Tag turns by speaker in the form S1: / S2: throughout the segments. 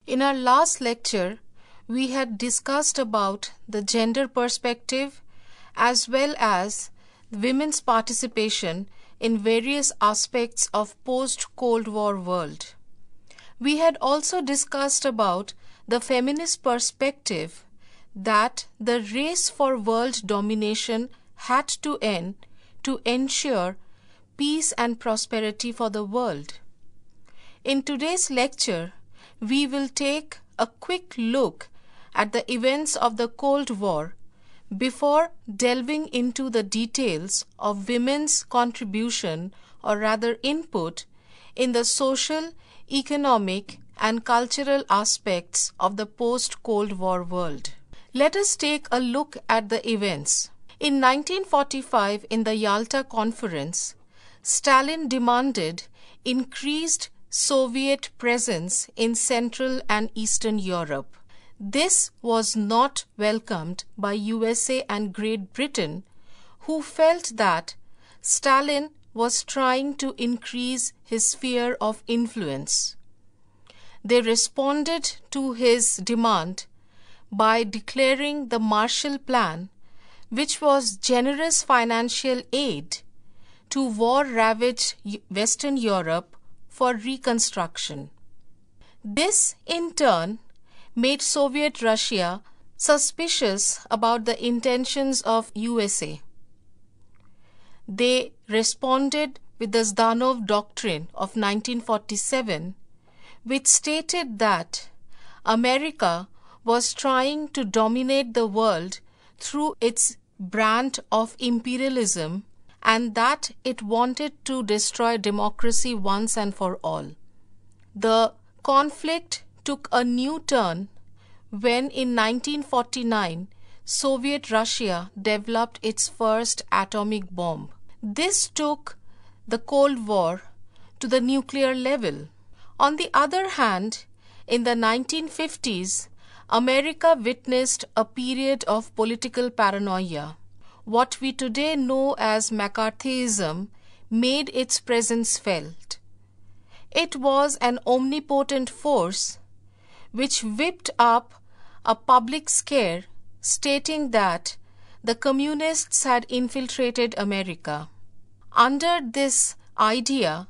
S1: In our last lecture, we had discussed about the gender perspective as well as women's participation in various aspects of post-Cold War world. We had also discussed about the feminist perspective that the race for world domination had to end to ensure peace and prosperity for the world. In today's lecture, we will take a quick look at the events of the Cold War before delving into the details of women's contribution, or rather input, in the social, economic, and cultural aspects of the post-Cold War world. Let us take a look at the events. In 1945, in the Yalta Conference, Stalin demanded increased Soviet presence in Central and Eastern Europe. This was not welcomed by USA and Great Britain, who felt that Stalin was trying to increase his sphere of influence. They responded to his demand by declaring the Marshall Plan, which was generous financial aid to war-ravaged Western Europe for reconstruction. This, in turn, made Soviet Russia suspicious about the intentions of USA. They responded with the Zdanov Doctrine of 1947, which stated that America was trying to dominate the world through its brand of imperialism and that it wanted to destroy democracy once and for all. The conflict took a new turn when in 1949 Soviet Russia developed its first atomic bomb. This took the Cold War to the nuclear level. On the other hand, in the 1950s, America witnessed a period of political paranoia. What we today know as McCarthyism made its presence felt. It was an omnipotent force which whipped up a public scare stating that the communists had infiltrated America. Under this idea,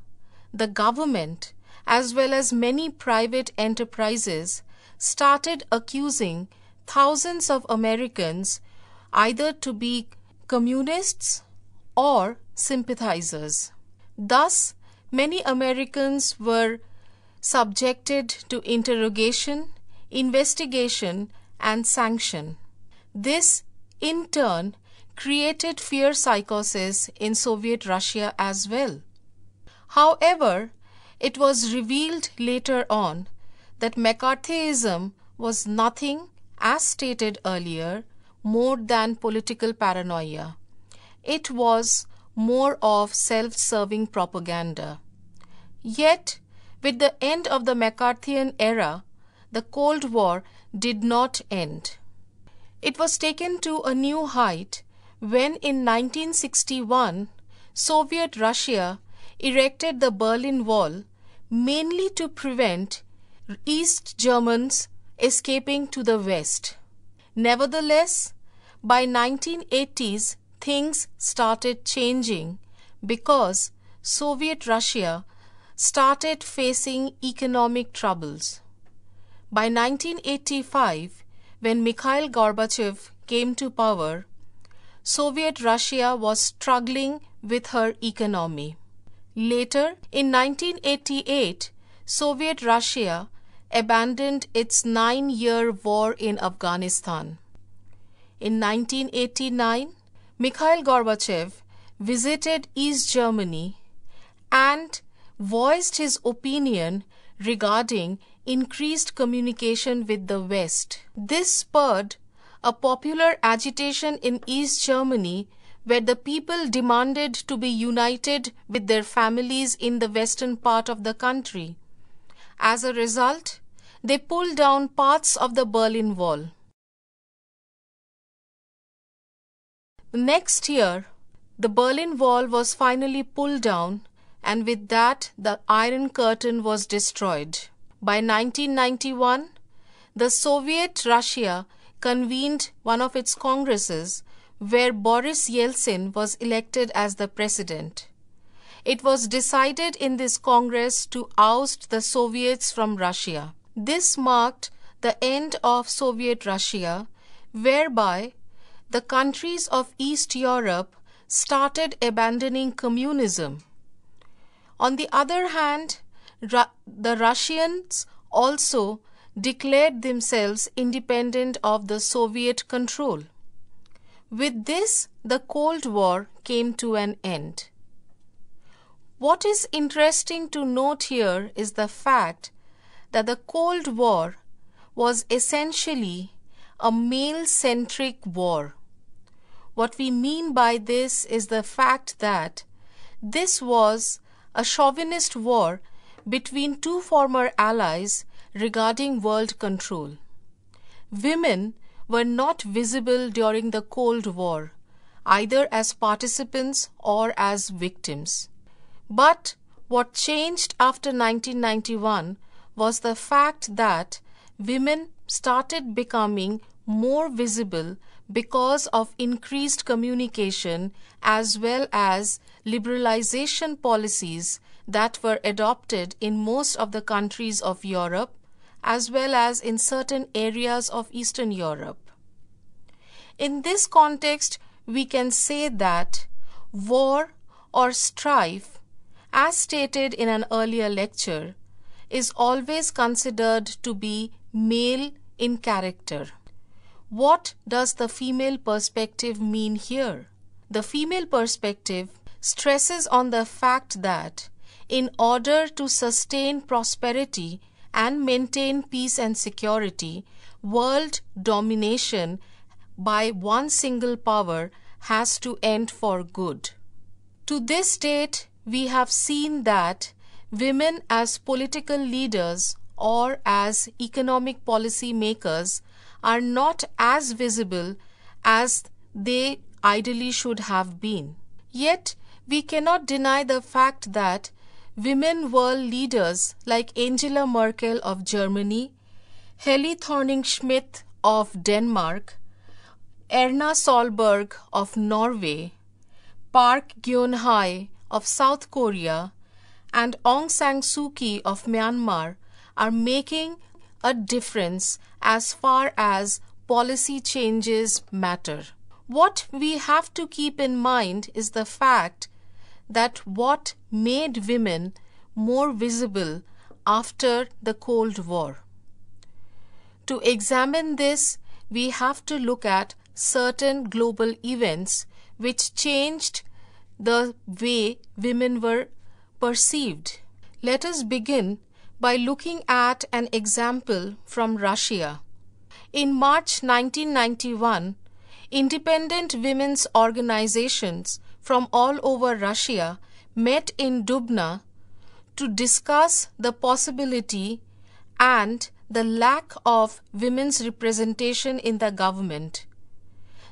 S1: the government as well as many private enterprises started accusing thousands of Americans either to be communists or sympathizers. Thus, many Americans were subjected to interrogation, investigation, and sanction. This, in turn, created fear psychosis in Soviet Russia as well. However, it was revealed later on that McCarthyism was nothing, as stated earlier, more than political paranoia. It was more of self-serving propaganda. Yet, with the end of the McCarthyian era, the Cold War did not end. It was taken to a new height when in 1961, Soviet Russia erected the Berlin Wall mainly to prevent East Germans escaping to the West. Nevertheless, by 1980s, things started changing because Soviet Russia started facing economic troubles. By 1985, when Mikhail Gorbachev came to power, Soviet Russia was struggling with her economy. Later, in 1988, Soviet Russia abandoned its 9-year war in Afghanistan. In 1989, Mikhail Gorbachev visited East Germany and voiced his opinion regarding increased communication with the West. This spurred a popular agitation in East Germany where the people demanded to be united with their families in the western part of the country. As a result, they pulled down parts of the Berlin Wall. Next year, the Berlin Wall was finally pulled down, and with that, the Iron Curtain was destroyed. By 1991, the Soviet Russia convened one of its congresses where Boris Yeltsin was elected as the president. It was decided in this Congress to oust the Soviets from Russia. This marked the end of Soviet Russia, whereby the countries of East Europe started abandoning communism. On the other hand, the Russians also declared themselves independent of the Soviet control. With this, the Cold War came to an end. What is interesting to note here is the fact that the Cold War was essentially a male-centric war. What we mean by this is the fact that this was a chauvinist war between two former allies regarding world control. Women were not visible during the Cold War, either as participants or as victims. But what changed after 1991 was the fact that women started becoming more visible because of increased communication as well as liberalization policies that were adopted in most of the countries of Europe as well as in certain areas of Eastern Europe. In this context, we can say that war or strife, as stated in an earlier lecture, is always considered to be male in character. What does the female perspective mean here? The female perspective stresses on the fact that in order to sustain prosperity and maintain peace and security, world domination by one single power has to end for good. To this date, we have seen that women as political leaders or as economic policy makers are not as visible as they ideally should have been. Yet, we cannot deny the fact that women world leaders like Angela Merkel of Germany, Helle Thorning-Schmidt of Denmark, Erna Solberg of Norway, Park Geun-hye of South Korea, and Aung San Suu Kyi of Myanmar are making a difference as far as policy changes matter. What we have to keep in mind is the fact that what made women more visible after the Cold War. To examine this, we have to look at certain global events which changed the way women were perceived. Let us begin by looking at an example from Russia. In March 1991, independent women's organizations from all over Russia met in Dubna to discuss the possibility and the lack of women's representation in the government.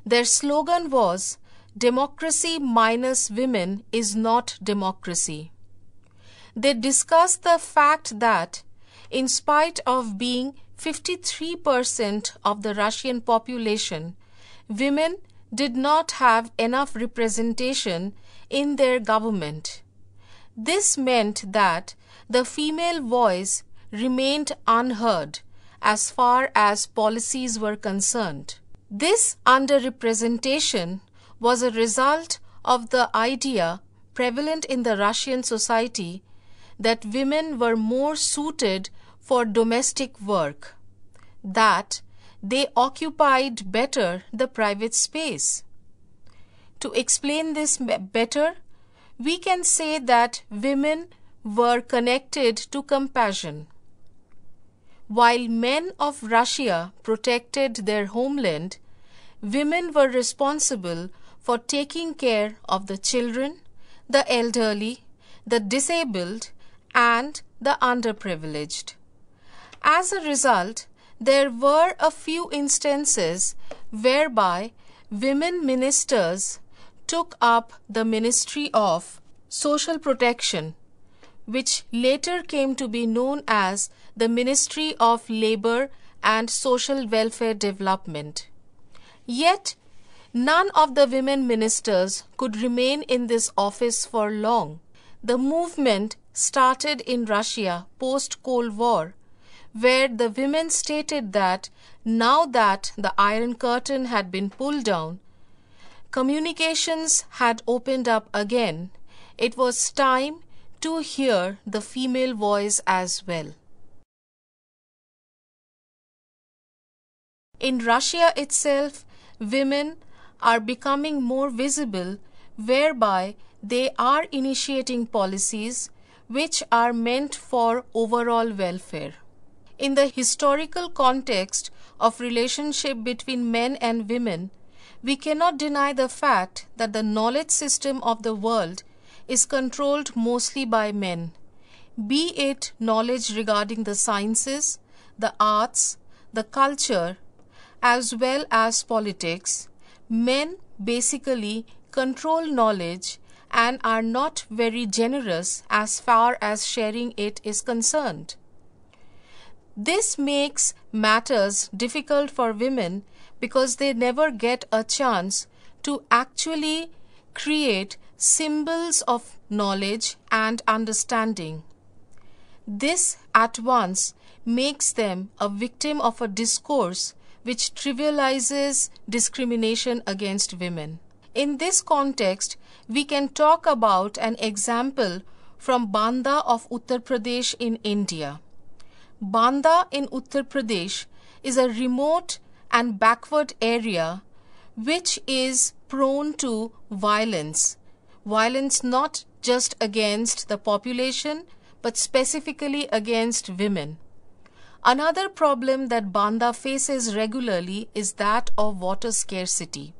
S1: Their slogan was, "Democracy minus women is not democracy." They discussed the fact that, in spite of being 53% of the Russian population, women did not have enough representation in their government. This meant that the female voice remained unheard as far as policies were concerned. This underrepresentation was a result of the idea prevalent in the Russian society that women were more suited for domestic work, that they occupied better the private space. To explain this better, we can say that women were connected to compassion. While men of Russia protected their homeland, women were responsible for taking care of the children, the elderly, the disabled, and the underprivileged. As a result, there were a few instances whereby women ministers took up the Ministry of Social Protection, which later came to be known as the Ministry of Labor and Social Welfare Development. Yet, none of the women ministers could remain in this office for long. The movement started in Russia post-Cold War, where the women stated that now that the Iron Curtain had been pulled down, communications had opened up again, it was time to hear the female voice as well. In Russia itself, women are becoming more visible, whereby they are initiating policies which are meant for overall welfare. In the historical context of relationship between men and women, we cannot deny the fact that the knowledge system of the world is controlled mostly by men, be it knowledge regarding the sciences, the arts, the culture, as well as politics. Men basically control knowledge and are not very generous as far as sharing it is concerned. This makes matters difficult for women because they never get a chance to actually create symbols of knowledge and understanding. This at once makes them a victim of a discourse which trivializes discrimination against women. In this context, we can talk about an example from Banda of Uttar Pradesh in India. Banda in Uttar Pradesh is a remote and backward area which is prone to violence. Violence not just against the population but specifically against women. Another problem that Banda faces regularly is that of water scarcity.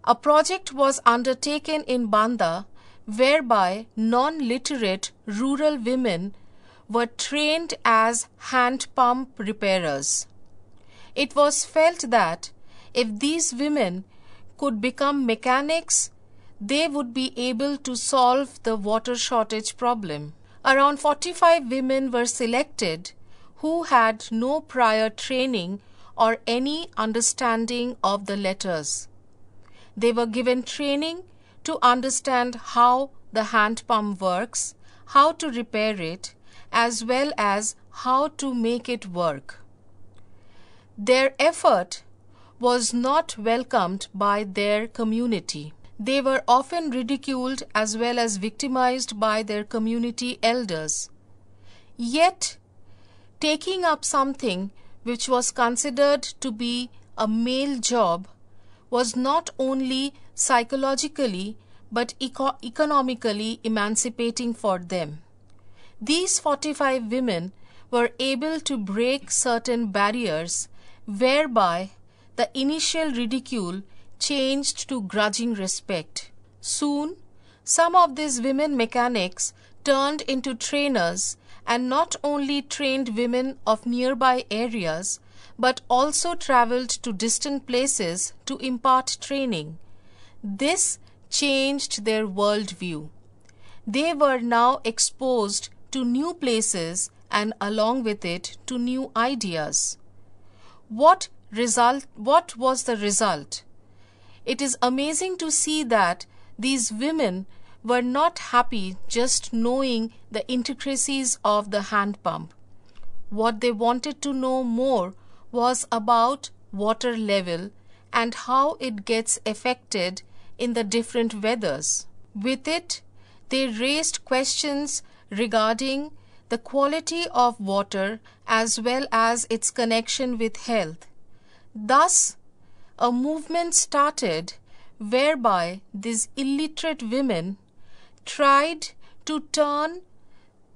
S1: A project was undertaken in Banda whereby non-literate rural women were trained as hand pump repairers. It was felt that if these women could become mechanics, they would be able to solve the water shortage problem. Around 45 women were selected who had no prior training or any understanding of the letters. They were given training to understand how the hand pump works, how to repair it, as well as how to make it work. Their effort was not welcomed by their community. They were often ridiculed as well as victimized by their community elders. Yet, taking up something which was considered to be a male job was not only psychologically but economically emancipating for them. These 45 women were able to break certain barriers whereby the initial ridicule changed to grudging respect. Soon, some of these women mechanics turned into trainers and not only trained women of nearby areas but also traveled to distant places to impart training. This changed their worldview. They were now exposed to new places and along with it to new ideas. What was the result? It is amazing to see that these women were not happy just knowing the intricacies of the hand pump. What they wanted to know more was about water level and how it gets affected in the different weathers. With it, they raised questions regarding the quality of water as well as its connection with health. Thus, a movement started whereby these illiterate women tried to turn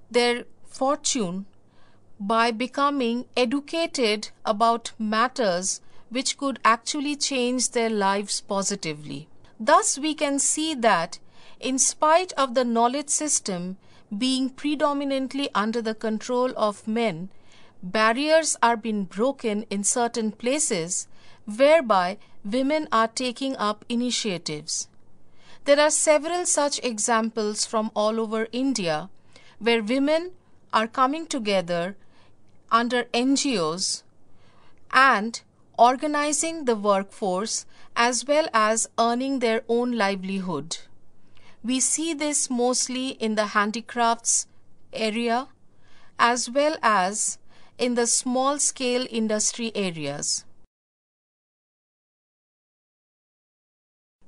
S1: their fortune by becoming educated about matters which could actually change their lives positively. Thus, we can see that in spite of the knowledge system being predominantly under the control of men, barriers are being broken in certain places whereby women are taking up initiatives. There are several such examples from all over India where women are coming together under NGOs and organizing the workforce as well as earning their own livelihood. We see this mostly in the handicrafts area as well as in the small-scale industry areas.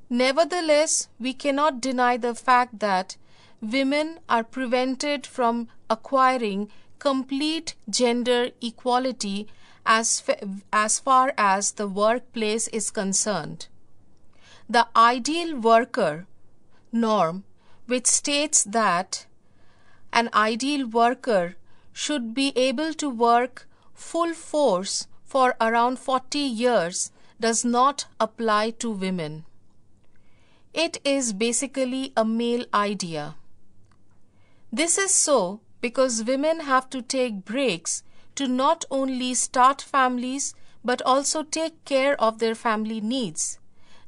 S1: Nevertheless, we cannot deny the fact that women are prevented from acquiring complete gender equality as far as the workplace is concerned. The ideal worker norm, which states that an ideal worker should be able to work full force for around 40 years, does not apply to women. It is basically a male idea. This is so because women have to take breaks to not only start families but also take care of their family needs.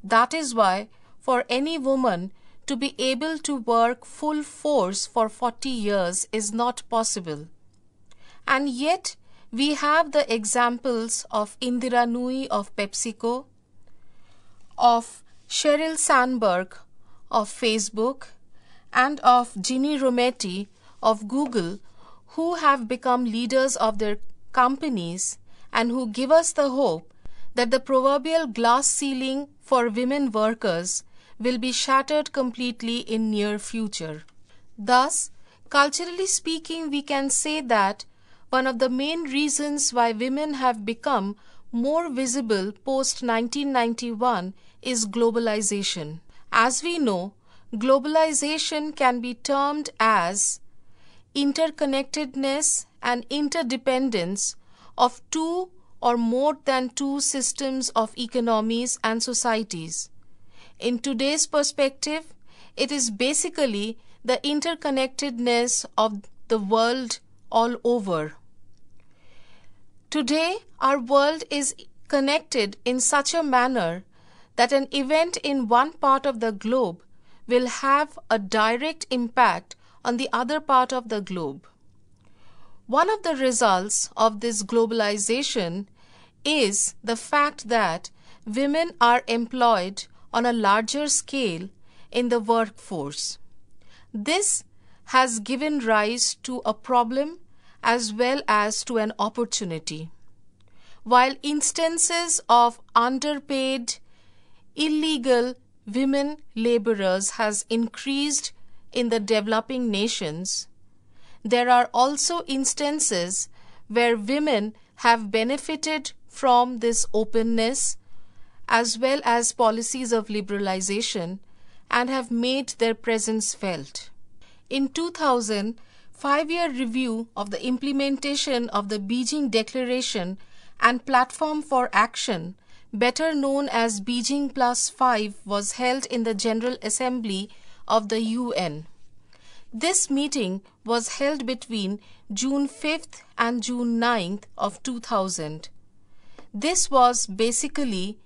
S1: That is why for any woman to be able to work full force for 40 years is not possible. And yet we have the examples of Indira Nooyi of PepsiCo, of Sheryl Sandberg of Facebook, and of Ginny Rometty of Google, who have become leaders of their companies and who give us the hope that the proverbial glass ceiling for women workers will be shattered completely in near future. Thus, culturally speaking, we can say that one of the main reasons why women have become more visible post 1991 is globalization. As we know, globalization can be termed as interconnectedness and interdependence of two or more than two systems of economies and societies. In today's perspective, it is basically the interconnectedness of the world all over. Today, our world is connected in such a manner that an event in one part of the globe will have a direct impact on the other part of the globe. One of the results of this globalization is the fact that women are employed on a larger scale in the workforce. This has given rise to a problem as well as to an opportunity. While instances of underpaid, illegal women laborers has increased in the developing nations, there are also instances where women have benefited from this openness as well as policies of liberalization and have made their presence felt. In 2000, 5-year review of the implementation of the Beijing Declaration and Platform for Action, better known as Beijing +5, was held in the General Assembly of the UN. This meeting was held between June 5th and June 9th of 2000. This was basically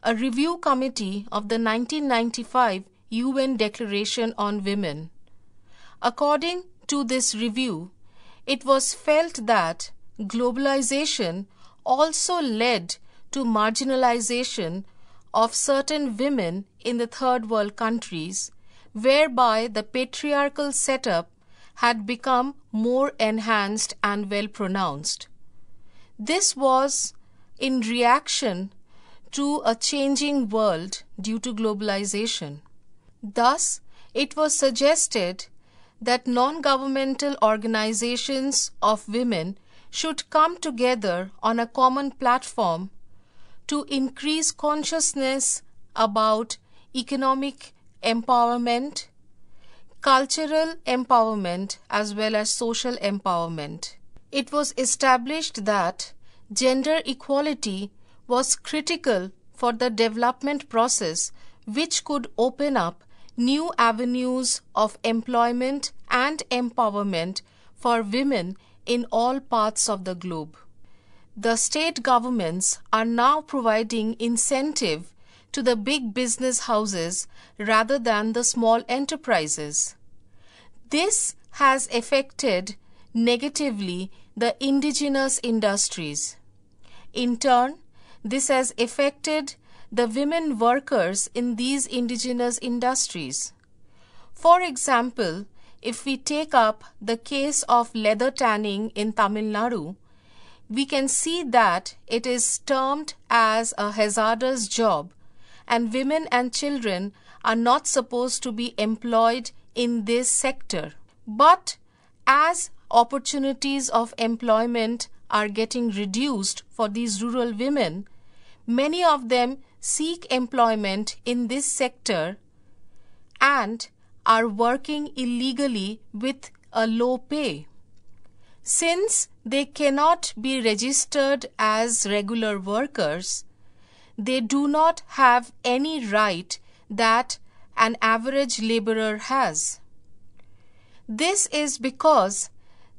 S1: a review committee of the 1995 UN Declaration on Women. According to this review, it was felt that globalization also led to marginalization of certain women in the third world countries, whereby the patriarchal setup had become more enhanced and well pronounced. This was in reaction to a changing world due to globalization. Thus, it was suggested that non-governmental organizations of women should come together on a common platform to increase consciousness about economic empowerment, cultural empowerment, as well as social empowerment. It was established that gender equality was critical for the development process, which could open up new avenues of employment and empowerment for women in all parts of the globe. The state governments are now providing incentive to the big business houses rather than the small enterprises. This has affected negatively the indigenous industries. In turn, this has affected the women workers in these indigenous industries. For example, if we take up the case of leather tanning in Tamil Nadu, we can see that it is termed as a hazardous job, and women and children are not supposed to be employed in this sector. But as opportunities of employment are getting reduced for these rural women, many of them seek employment in this sector and are working illegally with a low pay. Since they cannot be registered as regular workers, they do not have any right that an average laborer has. This is because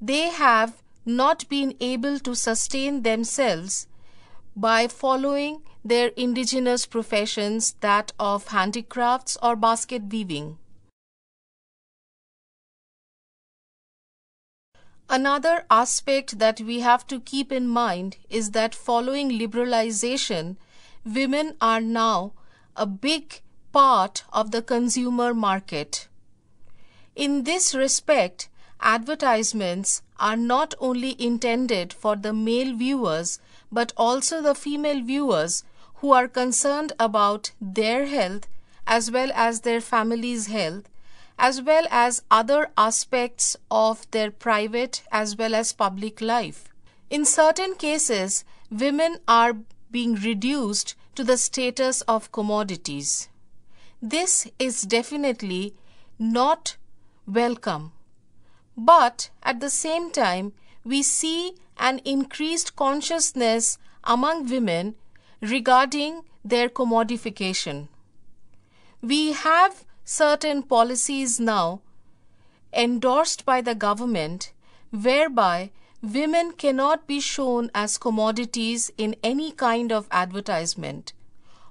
S1: they have not been able to sustain themselves by following their indigenous professions, that of handicrafts or basket weaving. Another aspect that we have to keep in mind is that following liberalization, women are now a big part of the consumer market. In this respect, advertisements are not only intended for the male viewers but also the female viewers who are concerned about their health as well as their family's health, as well as other aspects of their private as well as public life. In certain cases, women are being reduced to the status of commodities. This is definitely not welcome. But at the same time, we see an increased consciousness among women regarding their commodification. We have certain policies now endorsed by the government whereby women cannot be shown as commodities in any kind of advertisement.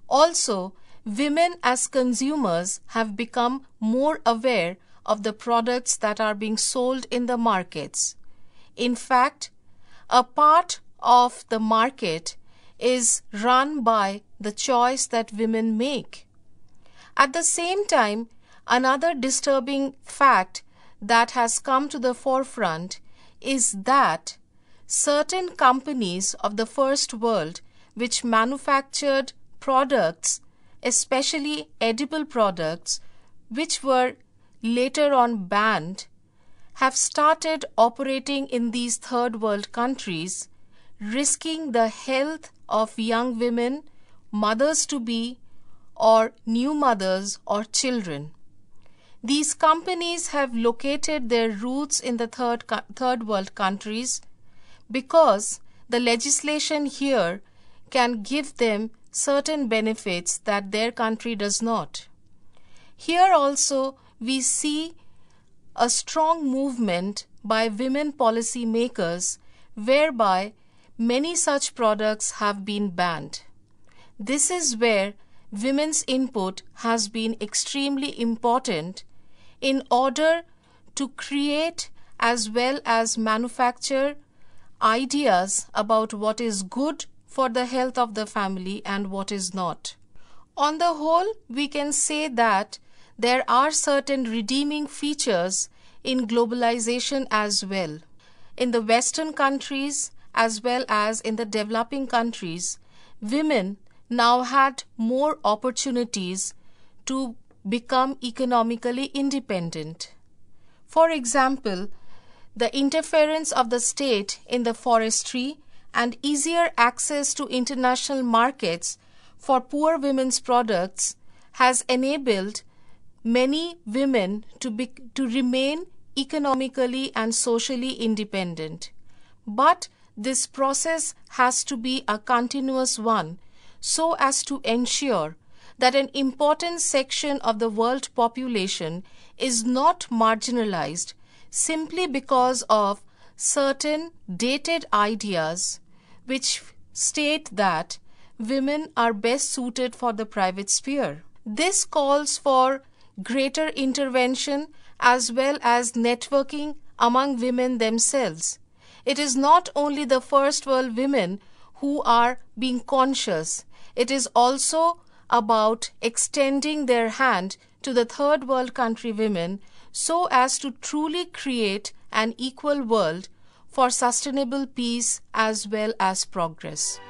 S1: Also, women as consumers have become more aware of the products that are being sold in the markets. In fact, a part of the market is run by the choice that women make. At the same time, another disturbing fact that has come to the forefront is that certain companies of the first world which manufactured products, especially edible products, which were later on banned, have started operating in these third world countries, risking the health of young women, mothers-to-be, or new mothers or children. These companies have located their roots in the third world countries because the legislation here can give them certain benefits that their country does not. Here also we see a strong movement by women policy makers whereby many such products have been banned. This is where women's input has been extremely important in order to create as well as manufacture ideas about what is good for the health of the family and what is not. On the whole, we can say that there are certain redeeming features in globalization as well. In the Western countries as well as in the developing countries, women now had more opportunities to become economically independent. For example, the interference of the state in the forestry and easier access to international markets for poor women's products has enabled many women to remain economically and socially independent. But this process has to be a continuous one so as to ensure that an important section of the world population is not marginalized simply because of certain dated ideas which state that women are best suited for the private sphere. This calls for greater intervention as well as networking among women themselves. It is not only the first world women who are being conscious, it is also about extending their hand to the third world country women so as to truly create an equal world for sustainable peace as well as progress.